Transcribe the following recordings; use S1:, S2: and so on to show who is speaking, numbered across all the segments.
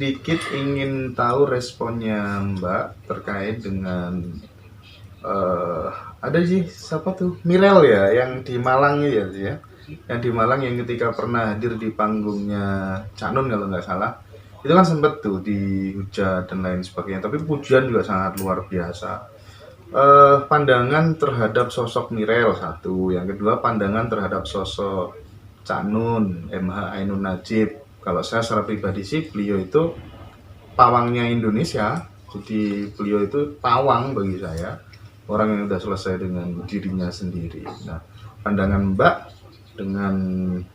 S1: sedikit ingin tahu responnya Mbak terkait dengan ada sih siapa tuh Mirel ya yang di Malang ya sih ya, yang di Malang yang ketika pernah hadir di panggungnya Cak Nun kalau nggak salah itu kan sempet tuh dihujat dan lain sebagainya, tapi pujian juga sangat luar biasa. Pandangan terhadap sosok Mirel satu, yang kedua pandangan terhadap sosok Cak Nun, MH Ainun Najib. Kalau saya secara pribadi sih beliau itu pawangnya Indonesia, jadi beliau itu pawang bagi saya, orang yang sudah selesai dengan dirinya sendiri. Nah, pandangan Mbak dengan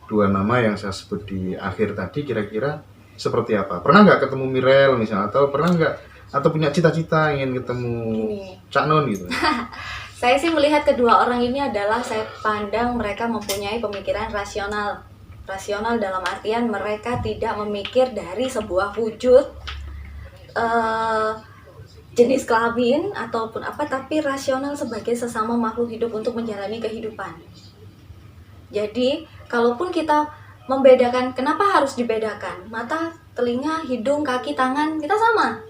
S1: dua nama yang saya sebut di akhir tadi kira-kira seperti apa? Pernah nggak ketemu Mirel misalnya, atau pernah nggak, atau punya cita-cita ingin ketemu Cak Nun gitu?
S2: Saya sih melihat kedua orang ini adalah, saya pandang mereka mempunyai pemikiran rasional. Rasional dalam artian mereka tidak memikir dari sebuah wujud jenis kelamin ataupun apa, tapi rasional sebagai sesama makhluk hidup untuk menjalani kehidupan. Jadi, kalaupun kita membedakan, kenapa harus dibedakan? Mata, telinga, hidung, kaki, tangan, kita sama.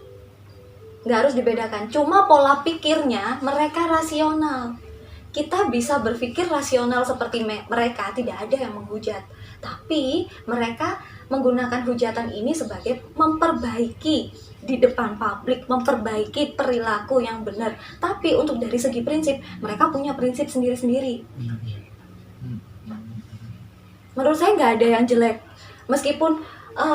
S2: Nggak harus dibedakan, cuma pola pikirnya mereka rasional. Kita bisa berpikir rasional seperti mereka, tidak ada yang menghujat. Tapi mereka menggunakan hujatan ini sebagai memperbaiki di depan publik, memperbaiki perilaku yang benar. Tapi untuk dari segi prinsip, mereka punya prinsip sendiri-sendiri. Menurut saya nggak ada yang jelek. Meskipun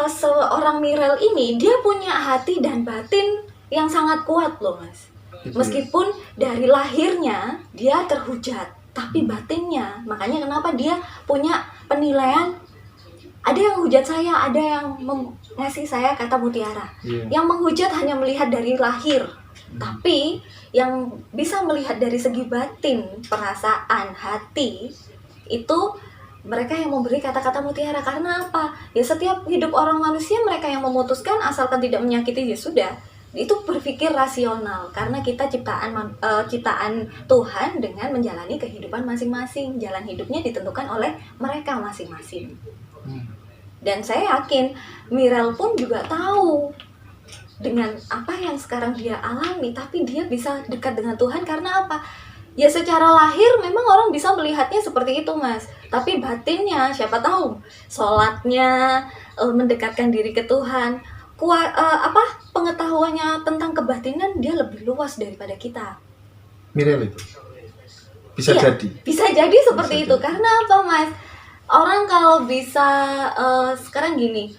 S2: seorang Mirel ini, dia punya hati dan batin yang sangat kuat loh mas. Meskipun dari lahirnya dia terhujat, tapi batinnya, makanya kenapa dia punya penilaian, ada yang hujat saya, ada yang ngasih saya kata mutiara. Yang menghujat hanya melihat dari lahir, tapi yang bisa melihat dari segi batin, perasaan, hati, itu mereka yang memberi kata-kata mutiara. Karena apa? Ya setiap hidup orang manusia mereka yang memutuskan, asalkan tidak menyakiti ya sudah. Itu berpikir rasional, karena kita ciptaan Tuhan dengan menjalani kehidupan masing-masing. Jalan hidupnya ditentukan oleh mereka masing-masing. Dan saya yakin Mirel pun juga tahu dengan apa yang sekarang dia alami, tapi dia bisa dekat dengan Tuhan karena apa? Ya secara lahir memang orang bisa melihatnya seperti itu mas, tapi batinnya siapa tahu, sholatnya, mendekatkan diri ke Tuhan, pengetahuannya tentang kebatinan dia lebih luas daripada kita.
S1: Mirel itu bisa
S2: iya,
S1: jadi
S2: seperti itu. Karena apa mas? Orang kalau bisa sekarang gini,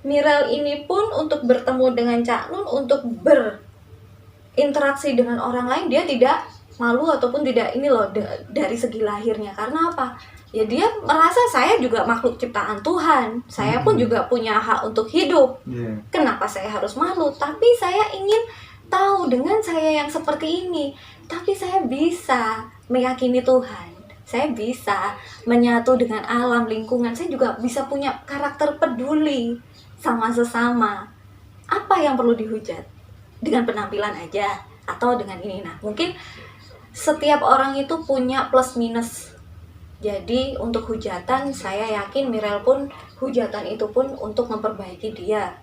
S2: Mirel ini pun untuk bertemu dengan Cak Nun, untuk berinteraksi dengan orang lain, dia tidak malu ataupun tidak ini loh dari segi lahirnya. Karena apa? Ya dia merasa saya juga makhluk ciptaan Tuhan, saya pun juga punya hak untuk hidup. Kenapa saya harus malu? Tapi saya ingin tahu, dengan saya yang seperti ini, tapi saya bisa meyakini Tuhan, saya bisa menyatu dengan alam lingkungan, saya juga bisa punya karakter peduli sama sesama. Apa yang perlu dihujat? Dengan penampilan aja atau dengan ini? Nah, mungkin setiap orang itu punya plus minus. Jadi untuk hujatan, saya yakin Mirel pun hujatan itu pun untuk memperbaiki dia.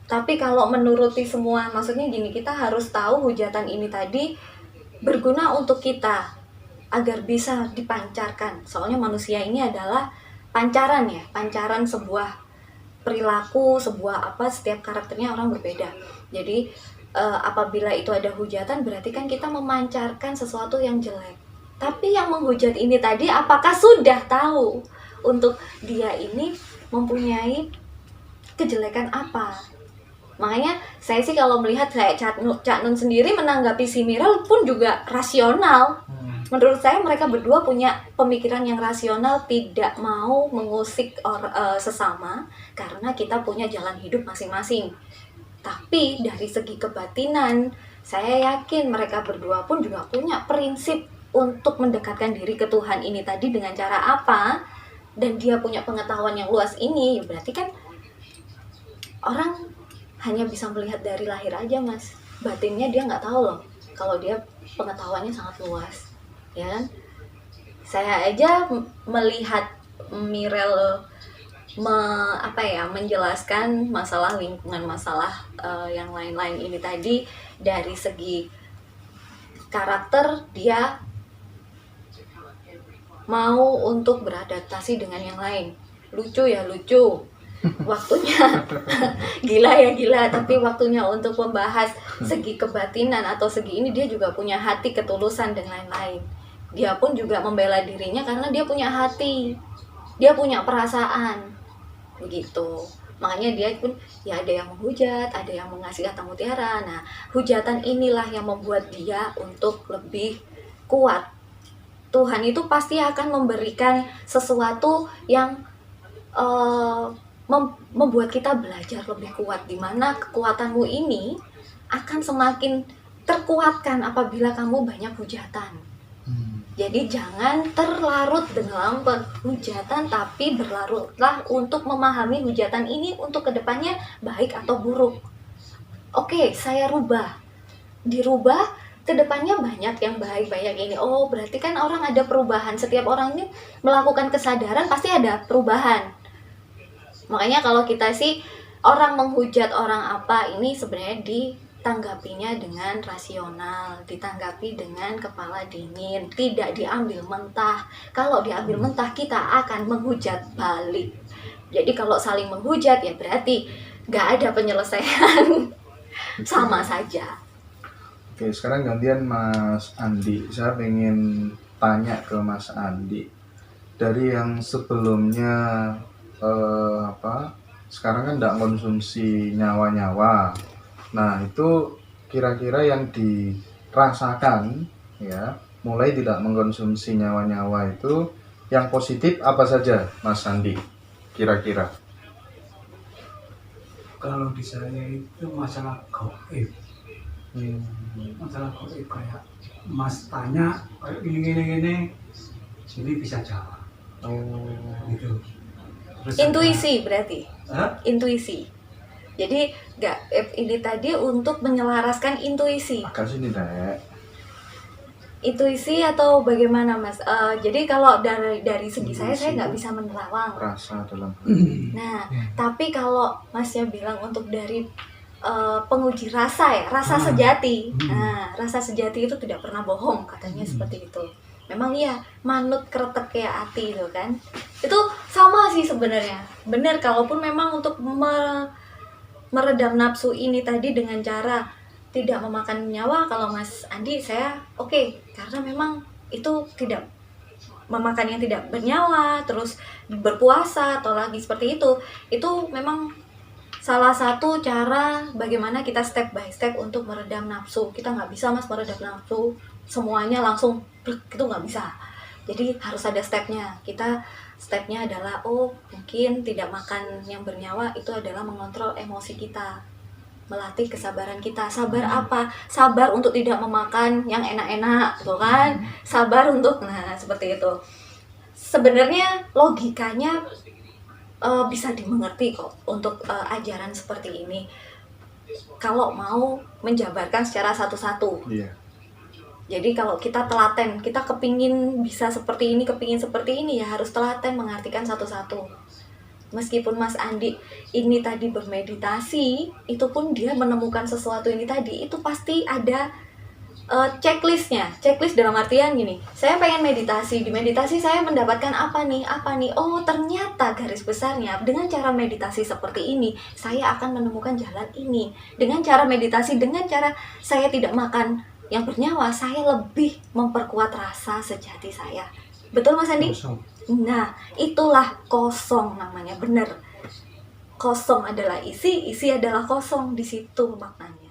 S2: Tapi kalau menuruti semua, maksudnya gini, kita harus tahu hujatan ini tadi berguna untuk kita agar bisa dipancarkan. Soalnya manusia ini adalah pancaran ya, pancaran sebuah perilaku, sebuah apa, setiap karakternya orang berbeda. Jadi apabila itu ada hujatan, berarti kan kita memancarkan sesuatu yang jelek. Tapi yang menghujat ini tadi, apakah sudah tahu untuk dia ini mempunyai kejelekan apa? Makanya saya sih kalau melihat, saya Cak Nun sendiri menanggapi si Mirel pun juga rasional. Menurut saya mereka berdua punya pemikiran yang rasional, tidak mau mengusik sesama karena kita punya jalan hidup masing-masing. Tapi dari segi kebatinan, saya yakin mereka berdua pun juga punya prinsip untuk mendekatkan diri ke Tuhan ini tadi dengan cara apa. Dan dia punya pengetahuan yang luas ini, berarti kan orang hanya bisa melihat dari lahir aja mas, batinnya dia nggak tahu loh kalau dia pengetahuannya sangat luas, ya kan? Saya aja melihat Mirel menjelaskan masalah lingkungan, masalah yang lain-lain ini tadi. Dari segi karakter, dia mau untuk beradaptasi dengan yang lain. Lucu ya lucu, waktunya gila ya gila, tapi waktunya untuk membahas segi kebatinan atau segi ini, dia juga punya hati, ketulusan dan lain-lain. Dia pun juga membela dirinya karena dia punya hati, dia punya perasaan, begitu. Makanya dia pun ya ada yang menghujat, ada yang mengasih kata mutiara. Nah, hujatan inilah yang membuat dia untuk lebih kuat. Tuhan itu pasti akan memberikan sesuatu yang membuat kita belajar lebih kuat, dimana kekuatanmu ini akan semakin terkuatkan apabila kamu banyak hujatan. Jadi jangan terlarut dalam hujatan, tapi berlarutlah untuk memahami hujatan ini untuk kedepannya baik atau buruk. Oke, saya rubah, dirubah, kedepannya banyak yang baik, banyak ini. Oh, berarti kan orang ada perubahan. Setiap orang ini melakukan kesadaran pasti ada perubahan. Makanya kalau kita sih orang menghujat orang apa ini sebenarnya ditanggapinya dengan rasional, ditanggapi dengan kepala dingin, tidak diambil mentah. Kalau diambil mentah kita akan menghujat balik. Jadi kalau saling menghujat ya berarti gak ada penyelesaian. Sama saja.
S1: Oke, sekarang gantian Mas Andi. Saya pengen tanya ke Mas Andi. Dari yang sebelumnya sekarang kan tidak konsumsi nyawa-nyawa. Nah, itu kira-kira yang dirasakan ya, mulai tidak mengkonsumsi nyawa-nyawa itu yang positif apa saja, Mas Andi? Kira-kira.
S3: Kalau di saya itu masalah gaib. Masalah gaib kayak Mas tanya kayak gini sini bisa jawab. Gitu. Terus
S2: Intuisi berarti.
S3: Hah?
S2: Intuisi. Jadi gaib ini tadi untuk menyelaraskan intuisi.
S1: Agak sini, Dek.
S2: Intuisi atau bagaimana, Mas? Jadi kalau dari segi saya nggak bisa menerawang.
S1: Rasa dalam
S2: Nah, tapi kalau Masnya bilang untuk dari penguji rasa ya, rasa sejati. Nah, rasa sejati itu tidak pernah bohong, katanya seperti itu. Memang iya, manut kretek kayak hati itu kan. Itu sama sih sebenarnya. Benar, kalaupun memang untuk meredam nafsu ini tadi dengan cara tidak memakan nyawa, kalau Mas Andi saya oke, karena memang itu tidak memakan yang tidak bernyawa, terus berpuasa atau lagi seperti itu memang salah satu cara bagaimana kita step by step untuk meredam nafsu. Kita nggak bisa Mas meredam nafsu semuanya langsung itu nggak bisa. Jadi harus ada stepnya. Kita stepnya adalah mungkin tidak makan yang bernyawa itu adalah mengontrol emosi kita, melatih kesabaran kita. Sabar apa? Sabar untuk tidak memakan yang enak-enak, tuh kan? Sabar untuk seperti itu. Sebenarnya logikanya bisa dimengerti kok untuk ajaran seperti ini. Kalau mau menjabarkan secara satu-satu.
S1: Iya.
S2: Jadi kalau kita telaten, kita kepingin bisa seperti ini, kepingin seperti ini, ya harus telaten mengartikan satu-satu. Meskipun Mas Andi ini tadi bermeditasi, itu pun dia menemukan sesuatu ini tadi, itu pasti ada checklistnya. Checklist dalam artian gini, saya pengen meditasi, di meditasi saya mendapatkan apa nih, oh ternyata garis besarnya dengan cara meditasi seperti ini saya akan menemukan jalan ini. Dengan cara meditasi, dengan cara saya tidak makan yang bernyawa, saya lebih memperkuat rasa sejati saya. Betul Mas Andi? Nah, itulah kosong namanya, bener. Kosong adalah isi adalah kosong, di situ maknanya.